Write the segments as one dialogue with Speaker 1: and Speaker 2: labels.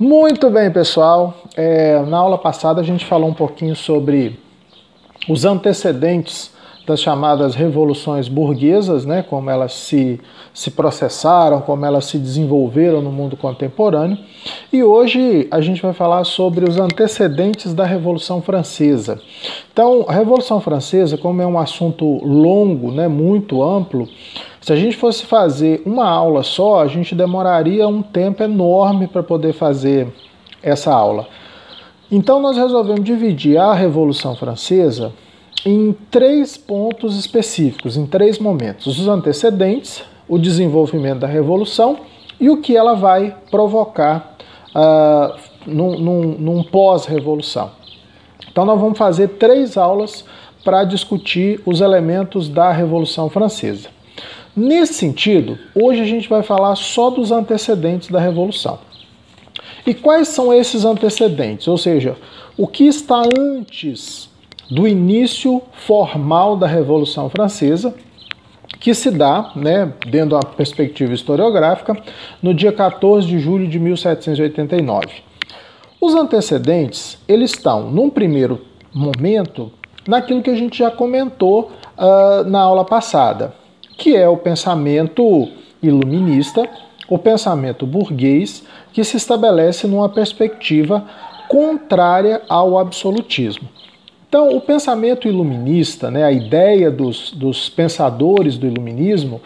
Speaker 1: Muito bem, pessoal. Na aula passada a gente falou um pouquinho sobre os antecedentes das chamadas revoluções burguesas, né, como elas se processaram, como elas se desenvolveram no mundo contemporâneo. E hoje a gente vai falar sobre os antecedentes da Revolução Francesa. Então, a Revolução Francesa, como é um assunto longo, né, muito amplo, se a gente fosse fazer uma aula só, a gente demoraria um tempo enorme para poder fazer essa aula. Então nós resolvemos dividir a Revolução Francesa em 3 pontos específicos, em 3 momentos: os antecedentes, o desenvolvimento da Revolução e o que ela vai provocar num pós-revolução. Então nós vamos fazer 3 aulas para discutir os elementos da Revolução Francesa. Nesse sentido, hoje a gente vai falar só dos antecedentes da Revolução. E quais são esses antecedentes? Ou seja, o que está antes do início formal da Revolução Francesa, que se dá, né, dentro de uma perspectiva historiográfica, no dia 14 de julho de 1789. Os antecedentes, eles estão, num primeiro momento, naquilo que a gente já comentou na aula passada, que é o pensamento iluminista, o pensamento burguês, que se estabelece numa perspectiva contrária ao absolutismo. Então, o pensamento iluminista, né, a ideia dos pensadores do iluminismo,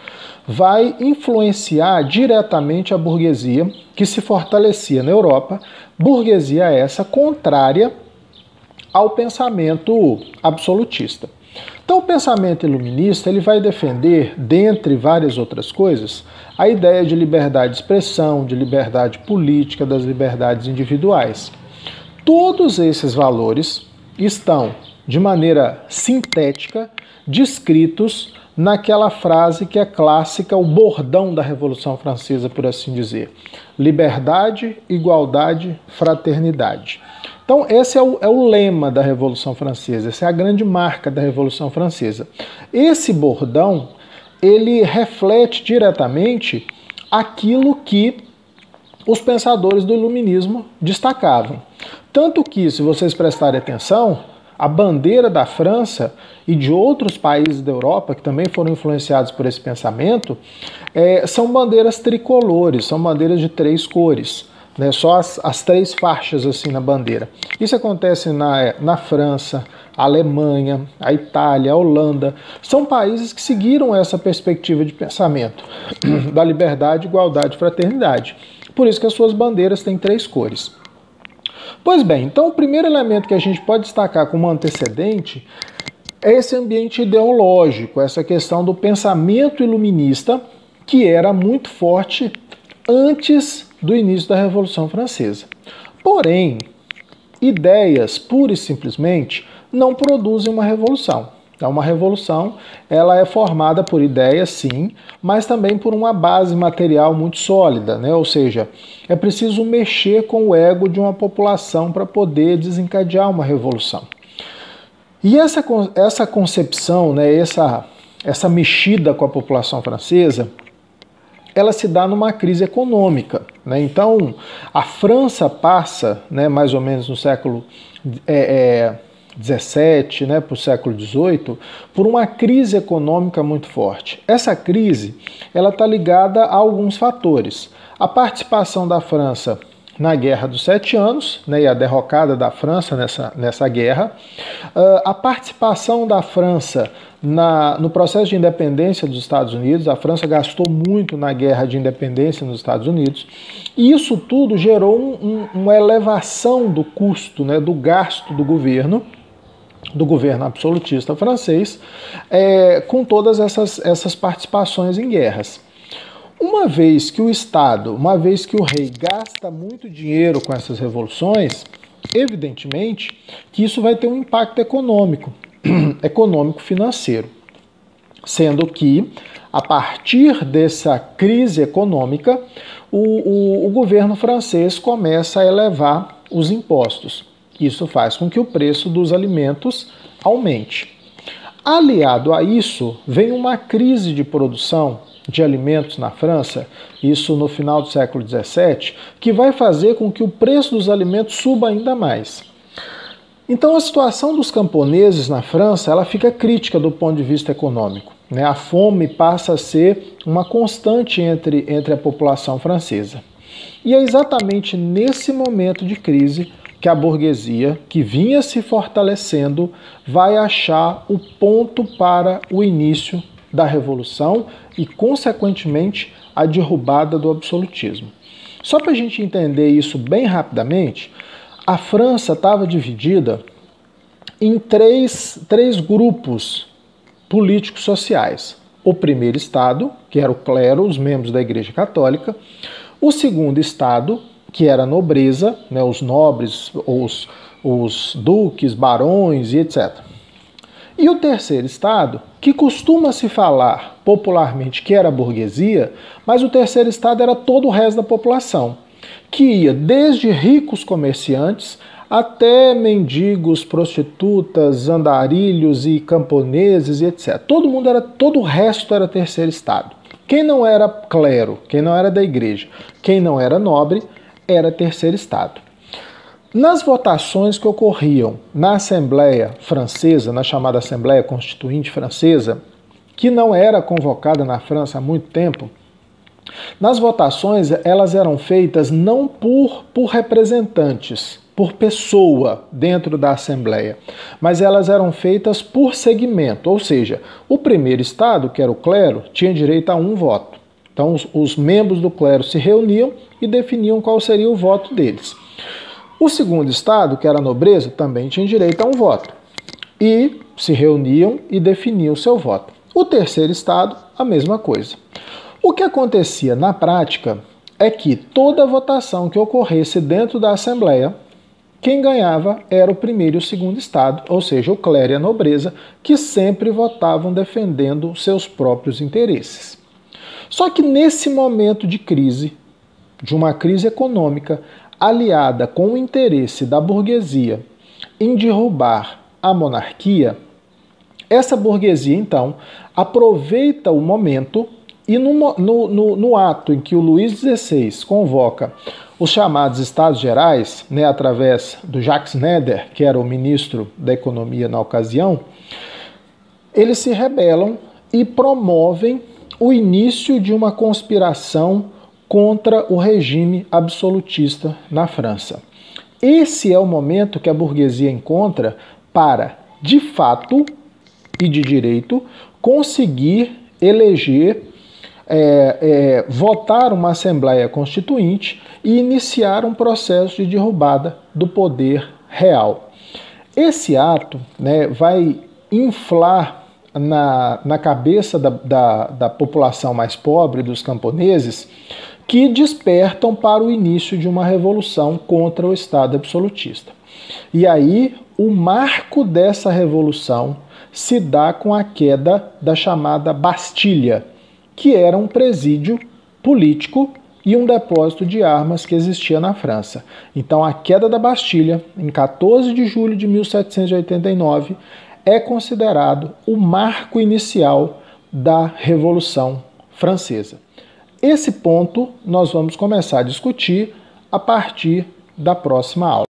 Speaker 1: vai influenciar diretamente a burguesia que se fortalecia na Europa, burguesia essa contrária ao pensamento absolutista. Então, o pensamento iluminista ele vai defender, dentre várias outras coisas, a ideia de liberdade de expressão, de liberdade política, das liberdades individuais. Todos esses valores estão, de maneira sintética, descritos naquela frase que é clássica, o bordão da Revolução Francesa, por assim dizer: liberdade, igualdade, fraternidade. Então, esse é o lema da Revolução Francesa, essa é a grande marca da Revolução Francesa. Esse bordão, ele reflete diretamente aquilo que os pensadores do iluminismo destacavam. Tanto que, se vocês prestarem atenção, a bandeira da França e de outros países da Europa, que também foram influenciados por esse pensamento, são bandeiras tricolores, são bandeiras de 3 cores. Né, só as 3 faixas assim na bandeira. Isso acontece na França, a Alemanha, a Itália, a Holanda. São países que seguiram essa perspectiva de pensamento da liberdade, igualdade e fraternidade. Por isso que as suas bandeiras têm 3 cores. Pois bem, então o primeiro elemento que a gente pode destacar como antecedente é esse ambiente ideológico, essa questão do pensamento iluminista, que era muito forte antes do início da Revolução Francesa. Porém, ideias pura e simplesmente não produzem uma revolução. Então, uma revolução ela é formada por ideias, sim, mas também por uma base material muito sólida, né? Ou seja, é preciso mexer com o ego de uma população para poder desencadear uma revolução. E essa concepção, né, essa mexida com a população francesa, ela se dá numa crise econômica, né? Então, a França passa, né, mais ou menos no século XVII, né, para o século XVIII, por uma crise econômica muito forte. Essa crise ela está ligada a alguns fatores. A participação da França na Guerra dos 7 Anos, né, e a derrocada da França nessa guerra, a participação da França no processo de independência dos Estados Unidos. A França gastou muito na guerra de independência nos Estados Unidos, e isso tudo gerou uma elevação do custo, né, do gasto do governo absolutista francês, com todas essas participações em guerras. Uma vez que o Estado, uma vez que o rei gasta muito dinheiro com essas revoluções, evidentemente que isso vai ter um impacto econômico-financeiro, sendo que, a partir dessa crise econômica, o governo francês começa a elevar os impostos. Isso faz com que o preço dos alimentos aumente. Aliado a isso, vem uma crise de produção de alimentos na França, isso no final do século XVII, que vai fazer com que o preço dos alimentos suba ainda mais. Então a situação dos camponeses na França ela fica crítica do ponto de vista econômico, né? A fome passa a ser uma constante entre a população francesa. E é exatamente nesse momento de crise que a burguesia, que vinha se fortalecendo, vai achar o ponto para o início da revolução e, consequentemente, a derrubada do absolutismo. Só para a gente entender isso bem rapidamente, a França estava dividida em três grupos políticos sociais. O primeiro estado, que era o clero, os membros da Igreja Católica. O segundo estado, que era a nobreza, né, os nobres, os duques, barões e etc. E o terceiro estado, que costuma se falar popularmente que era a burguesia, mas o terceiro estado era todo o resto da população, que ia desde ricos comerciantes até mendigos, prostitutas, andarilhos e camponeses e etc. Todo o resto era terceiro estado. Quem não era clero, quem não era da igreja, quem não era nobre, era terceiro estado. Nas votações que ocorriam na Assembleia Francesa, na chamada Assembleia Constituinte Francesa, que não era convocada na França há muito tempo, nas votações elas eram feitas não por representantes, por pessoa dentro da Assembleia, mas elas eram feitas por segmento, ou seja, o primeiro estado, que era o clero, tinha direito a um voto. Então os membros do clero se reuniam e definiam qual seria o voto deles. O segundo estado, que era a nobreza, também tinha direito a um voto. E se reuniam e definiam o seu voto. O terceiro estado, a mesma coisa. O que acontecia na prática é que toda votação que ocorresse dentro da Assembleia, quem ganhava era o primeiro e o segundo estado, ou seja, o clero e a nobreza, que sempre votavam defendendo seus próprios interesses. Só que nesse momento de crise, de uma crise econômica, aliada com o interesse da burguesia em derrubar a monarquia, essa burguesia, então, aproveita o momento e no ato em que o Luís XVI convoca os chamados Estados Gerais, né, através do Jacques Neder, que era o ministro da Economia na ocasião, eles se rebelam e promovem o início de uma conspiração contra o regime absolutista na França. Esse é o momento que a burguesia encontra para, de fato e de direito, conseguir eleger, votar uma Assembleia Constituinte e iniciar um processo de derrubada do poder real. Esse ato, né, vai inflar na cabeça da população mais pobre, dos camponeses, que despertam para o início de uma revolução contra o Estado absolutista. E aí, o marco dessa revolução se dá com a queda da chamada Bastilha, que era um presídio político e um depósito de armas que existia na França. Então, a queda da Bastilha, em 14 de julho de 1789, é considerado o marco inicial da Revolução Francesa. Esse ponto nós vamos começar a discutir a partir da próxima aula.